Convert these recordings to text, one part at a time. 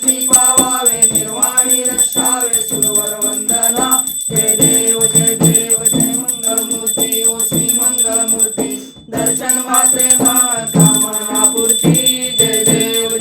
दृष्टी पावावे निर्वाणी रक्षावे सुरवर वंदना जय देव जय मंगलमूर्ती ओ श्री मंगलमूर्ती दर्शन मात्रे मान कामना पूर्ती जय देव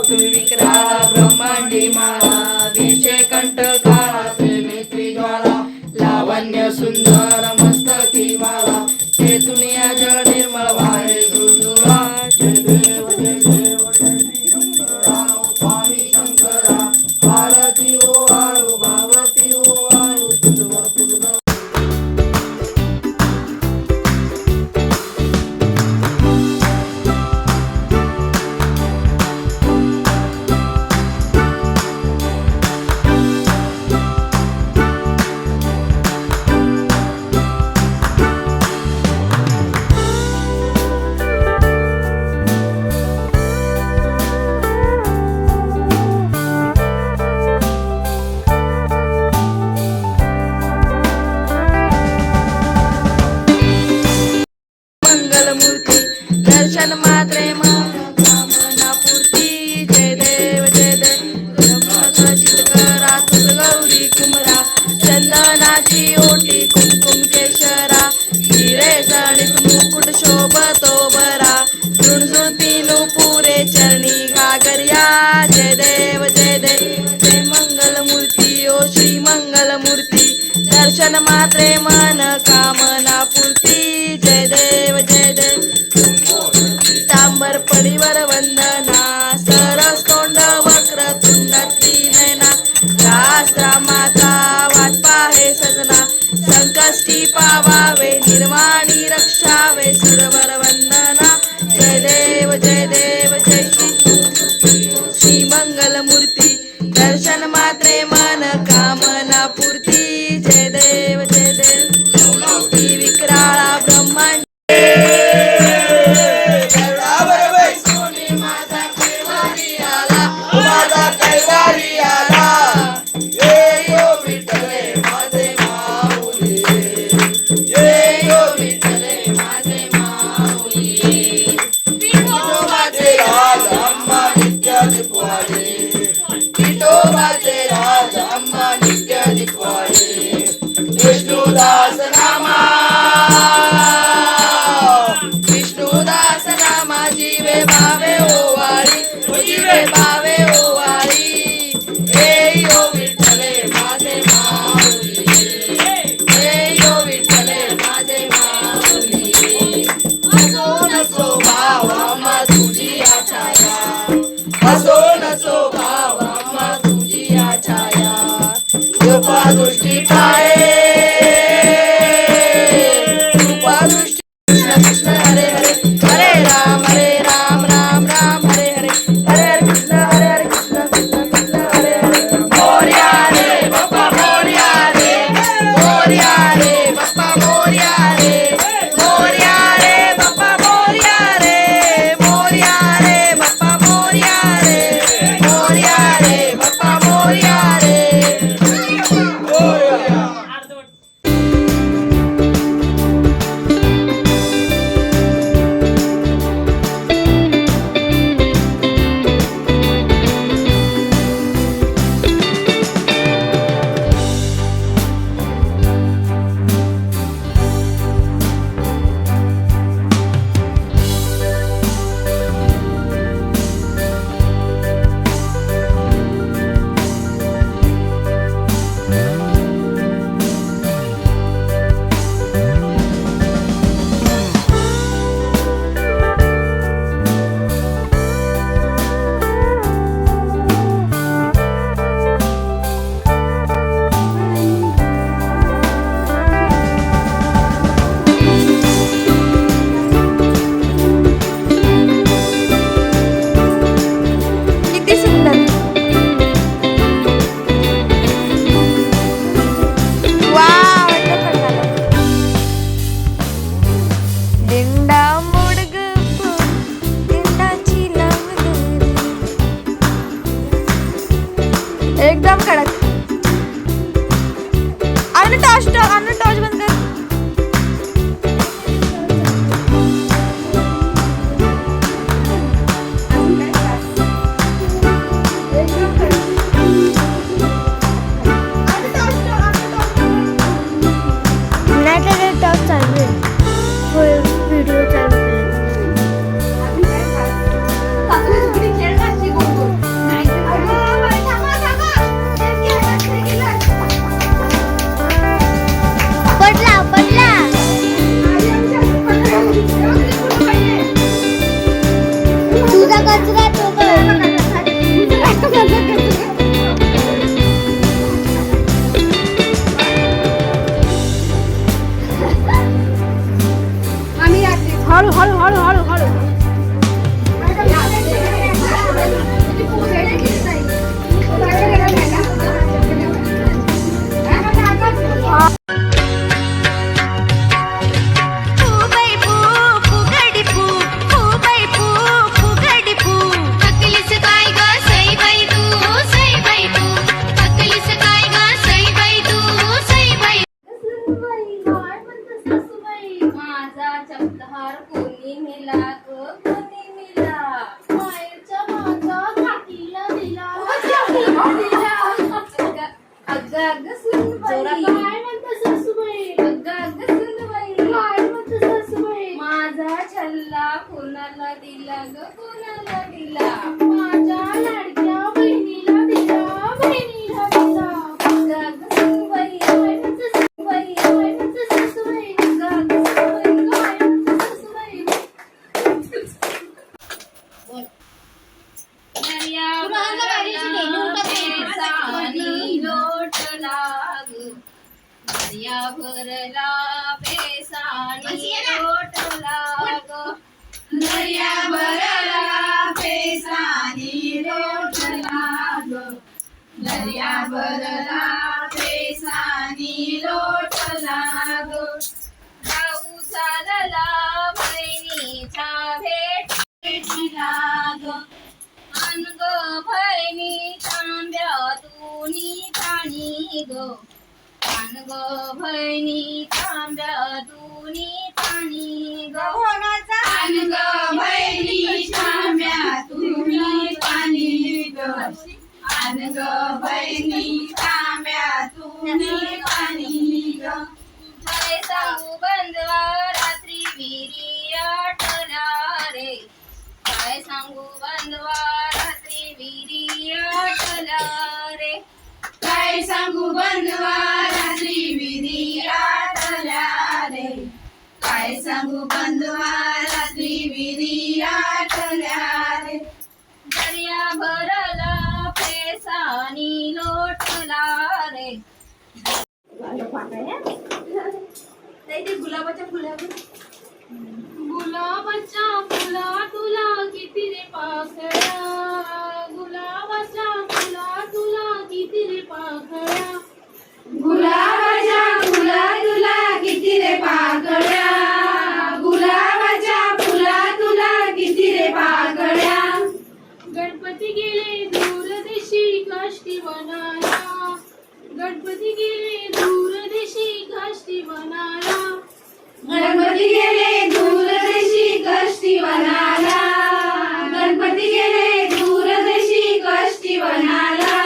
विक्राळा ब्रह्मांडी माळा विषे कंठ काळा प्रेमेत्री ज्वाला लावण्य सुंदर मस्तकी माला ते दुनिया जळ निर्मळ वाहे झुळझुळा जय देव जय शंकरा स्वामी शंकरा आरती ओ आळू भावती ओ आळू तुझवर तुझ दर्शन मात्रे मन कामना पूर्ती जय देव करा तुझ गौरी कुमरा चंदनाची ओटी कुमकुम केशरा हिरे जणित मुकुट शोभतो बरा झुणझुणती नुपुरे चरणी घागर्या जय देव जय मंगलमूर्ती ओ श्री मंगलमूर्ती दर्शन मात्रे मन कामना पूर्ती जय देव तांबर परिवर वंदना सरस तोंड वक्र तुंड त्रिनयना शास्त्रामाचा वाट पाहे सजना संकष्टी पावावे निर्वाणी रक्षावे सुरवर वंदना जय देव जय श्री मंगलमूर्ती दर्शन मात्रे मन कामना पूर्ती जय देव विक्राळा ब्रह्मांड विष्णुदास नामा जीवे भावे ओवाळी जीवे भावे ओवाळी हे यो विठ्ठले माझे माऊली हे यो विठ्ठले माझे माऊली असो नसो भाव आम्हा तुझी छाया असो नसो भाव आम्हा तुझी छाया कृपा दृष्टी पाये एकदम कडक. आणि टॉर्च बंद कर. दर्या भरला पेसानी लोटला ग दर्या भरला पेसानी लोटला ग दर्या भरला पेसानी लोटला ग भाऊ चालला बहिणीच्या भेटीला ग अन ग बहिणी तांब्यातूनी पाणी ग अन ग बहिणी तांब्यातूनी पाणी ग अन ग बहिणी तांब्यातूनी पाणी ग अन ग बहिणी तांब्यातूनी पाणी ग काय सांगू बंधवा रात्री विहिरी आटल्या रे काय सांगू बंधवा रात्री विहिरी आटल्या रे काय सांगू बंधवा रात्री विहिरी आटल्या रे काय सांगू बंधवा रात्री विहिरी आटल्या रे दर्या भरला पेसानी लोटला रे गुलाबाच्या फुलावर गुलाबाच्या फुला तुला किती रे पाकळ्या गुलाबाच्या फुला तुला किती रे पाकळ्या गुलाबाच्या फुला तुला किती रे पाकळ्या गुलाबाच्या फुला तुला किती रे पाकळ्या गणपती गेले दूरदेशी काष्टी बनाया गणपती गेले दूरदेशी काष्टी बनाया गणपती गेले दूरदेशी कष्टी वनाला गणपती गेले दूरदेशी कष्टी वनाला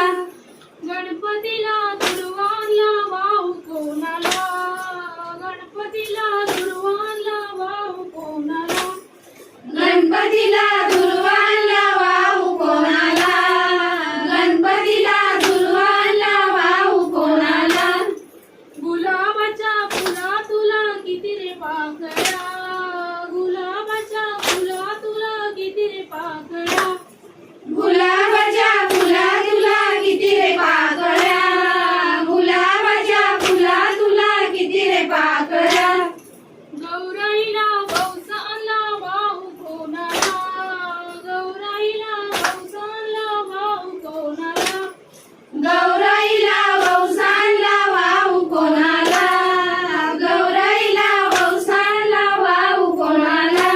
गणपतीला दुर्वांला वाहू कोणाला गणपतीला दुर्वांला वाहू कोणाला गणपतीला दुर्वांला वाहू कोणाला गणपतीला दुर्वांला वाहू कोणाला गुलाबाच्या फुला तुला किती रे पाकळ्या गुलाबाच्या फुला तुला किती रे पाकळ्या गुलाबाच्या फुला तुला किती रे पाकळ्या गुलाबाच्या फुला तुला किती रे पाकळ्या गौराईला वौसाला वाहू कोणाला गौराईला वौसाला वाहू कोणाला गौराईला वौसाला वाहू कोणाला गौराईला वौसाला वाहू कोणाला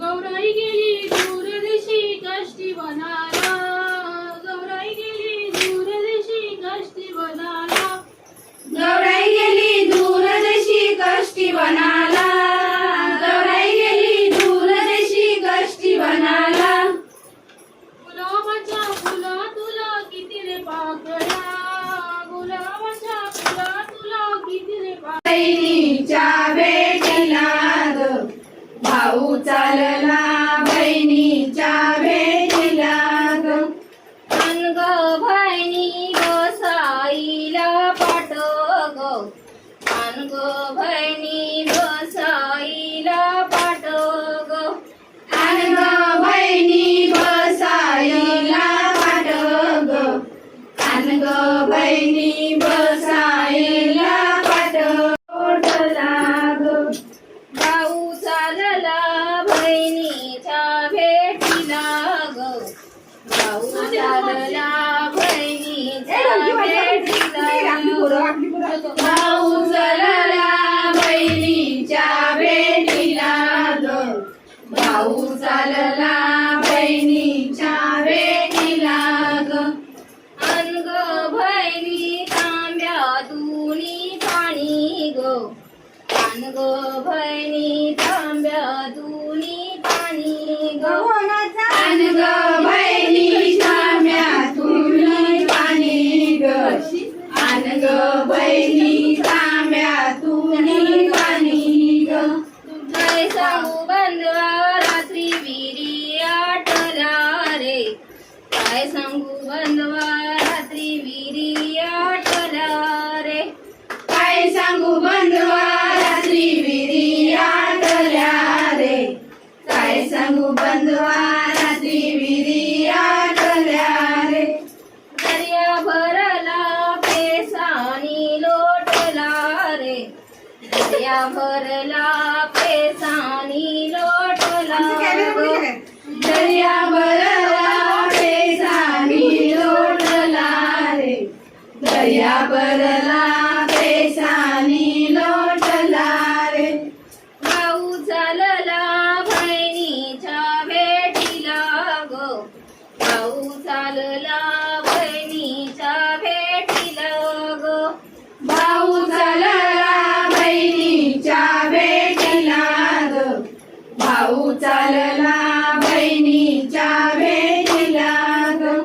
गौराई गेली दूरदेशी कष्टी वनाला गौराई गेली दूरदेशी कष्टी वनाला गौराई गेली दूरदेशी कष्टी वनाला गौराई गेली दूरदेशी कष्टी वनाला गुलाबाच्या फुला तुला किती रे पाकळ्या गुलाबाच्या फुला तुला किती रे बहिणीच्या भेटीला ग भाऊ चालला बहिणीच्या भेटीला ग अन ग बहिणी गोसाईला पाठ ग अन ग बहिणी गोसाईला पाठ ग अन ग बहिणी गोसाईला पाठ ग अन ग बहिणी गोसाईला पाठ लोटला ग भाऊ चालला बहिणीच्या भेटीला ग भाऊ चालला बहिणीच्या भेटीला भाऊ चालला बहिणीच्या भेटीला ग भाऊ चालला बहिणीच्या भेटीला ग अन ग बहिणी तांब्यातूनी पाणी ग अन ग बहिणी तांब्यातूनी पाणी ग अन ग बहिणी तांब्यातूनी पाणी ग अन ग बहिणी तांब्यातूनी पाणी ग काय सांगू बंधवा रात्री विहिरी आटला रे काय सांगू बंधवा रात्री विहिरी आटला रे काय सांगू बंधवा रात्री विहिरी आटल्या रे काय सांगू बंधवा रात्री विहिरी आटल्या रे दर्या भरला पेसानी लोटला दर्या भरला पेशानी लोटला रे भाऊ चालला बहिणीच्या भेटीला गो भाऊ चालला बहिणीच्या भेटीला गो भाऊ चालला बहिणीच्या भेटीला ग भाऊ चालला बहिणीच्या भेटीला ग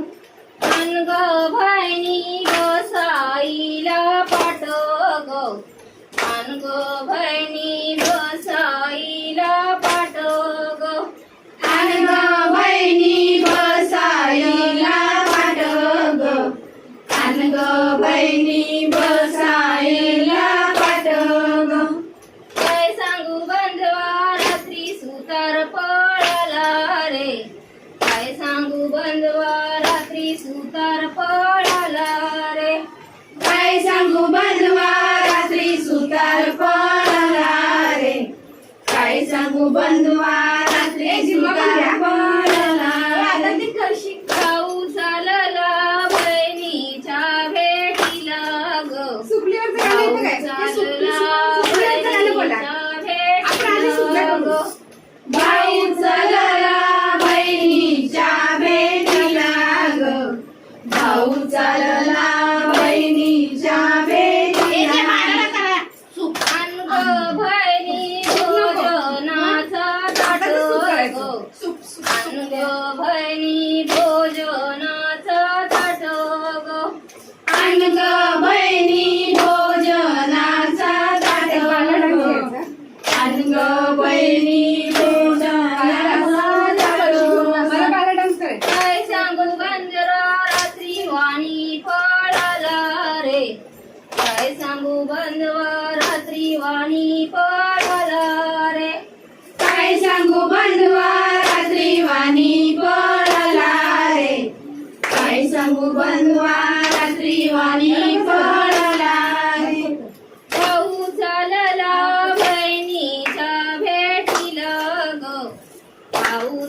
अनग बहिणी गोसाईला पाठव ग अनग बहिणी गोसाईला पाठव ग अनग बहिणी गोसाईला पाठव ग अनग बहिणी गोसाईला पाठव ग काय सांगू बंधवा रात्री सुतार पळाला रे काय सांगू बंधवा रात्री सुतार पळाला रे काय सांगू बंधवा रात्री सुतार पळाला रे काय सांगू बंधवा रात्री सुतार पळाला भाऊ चालला बहिणीच्या भेटीला ग भाऊ चालला भाऊ चालला बहिणीच्या भेटीला ग भाऊ चालला बहिणीच्या भेटीला अनग बहिणी भोजनाचा ताट ग अनग बहिणी भोजनाचा ताट ग अनग बहिणी भोजनाचा ताट ग अनग बहिणी काय सांगू बंजरा रात्री वाणी पळाला रे काय सांगू बंधवा रात्री वाणी पळाला रे काय सांगू बंधवा रात्री वाणी पळाला रे काय सांगू बंधवा रात्री वाणी पळाला रे भाऊ चालला बहिणीच्या भेटीला ग भाऊ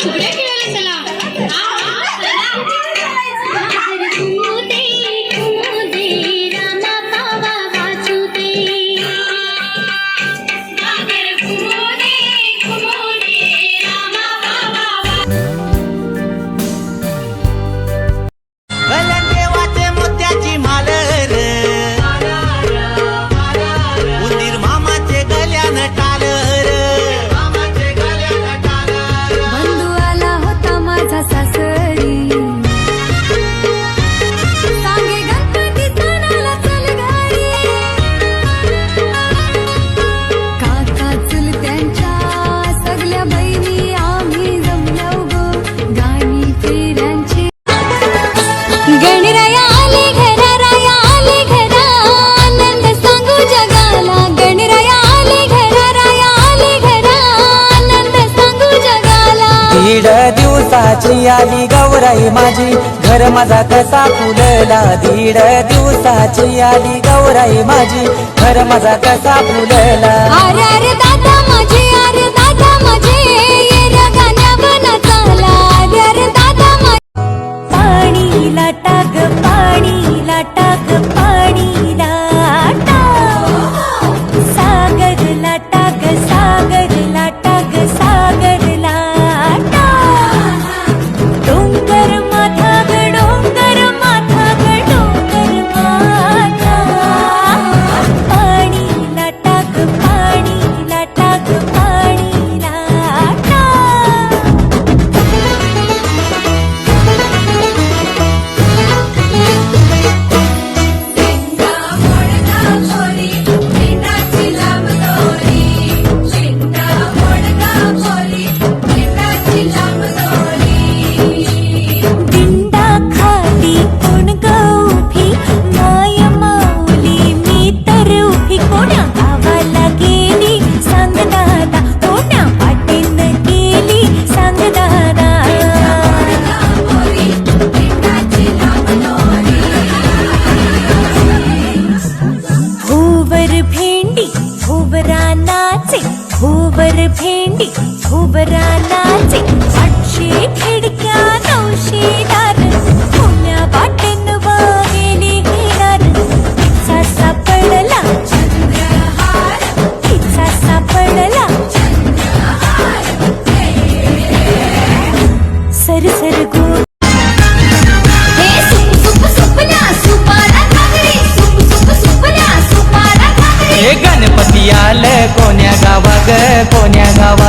फुगड्या खेळायला चला. हा, हा, चला. देवाचे मोत्याची माल र उंदीर मामाचे गल्यान टाल र बंधू आला होता माझा सासरी सांगे गणपती सणाला चल गाडी काका चुलत्यांच्या सगळ्या बहिणी आम्ही जमलो गो गाणी फेऱ्यांची गणराया आले घरा राया आले घरा आनंद सांगू जगाला गणराया आले घरा राया आले घरा आनंद सांगू जगाला दीड दिवसाची आली गौराई माझी घर माझा कसा फुलला दीड दिवसाची आली गौराई माझी घर माझा कसा फुलला अरे अरे दादा माझे अरे दादा माझे ये रे गाण्यावर नाचाला अरे अरे दादा माझे पाणी लाटा ग पाणी लाटा ग पाणी लाटा सागर लाटा ग सागर लाटा ग सागर लाटा डोंगर माथा ग डोंगर माथा ग डोंगर माथा पाणी लाटा ग पाणी लाटा ग पाणी लाटा दिंडा खाली कोण गौफी माय माऊली मी तर उभी कोण्या गावाला गेली सांग दादा कोण्या वाटेन गेली सांग दादा भोवर भेंडी भोवरा नाचे भोवर भेंडी भोवरा नाचे 800 खिडक्या 900 दार पुण्या वाटेन वागेली हिरार तिचा सापडला चंद्रहार तिचा सापडला सर सर गो हे सुप सुप सुपल्या सुपारा घागरी सुप सुप सुपल्या सुपारा घागरी हे गणपती आलं कोण्या गावा ग कोण्या गावा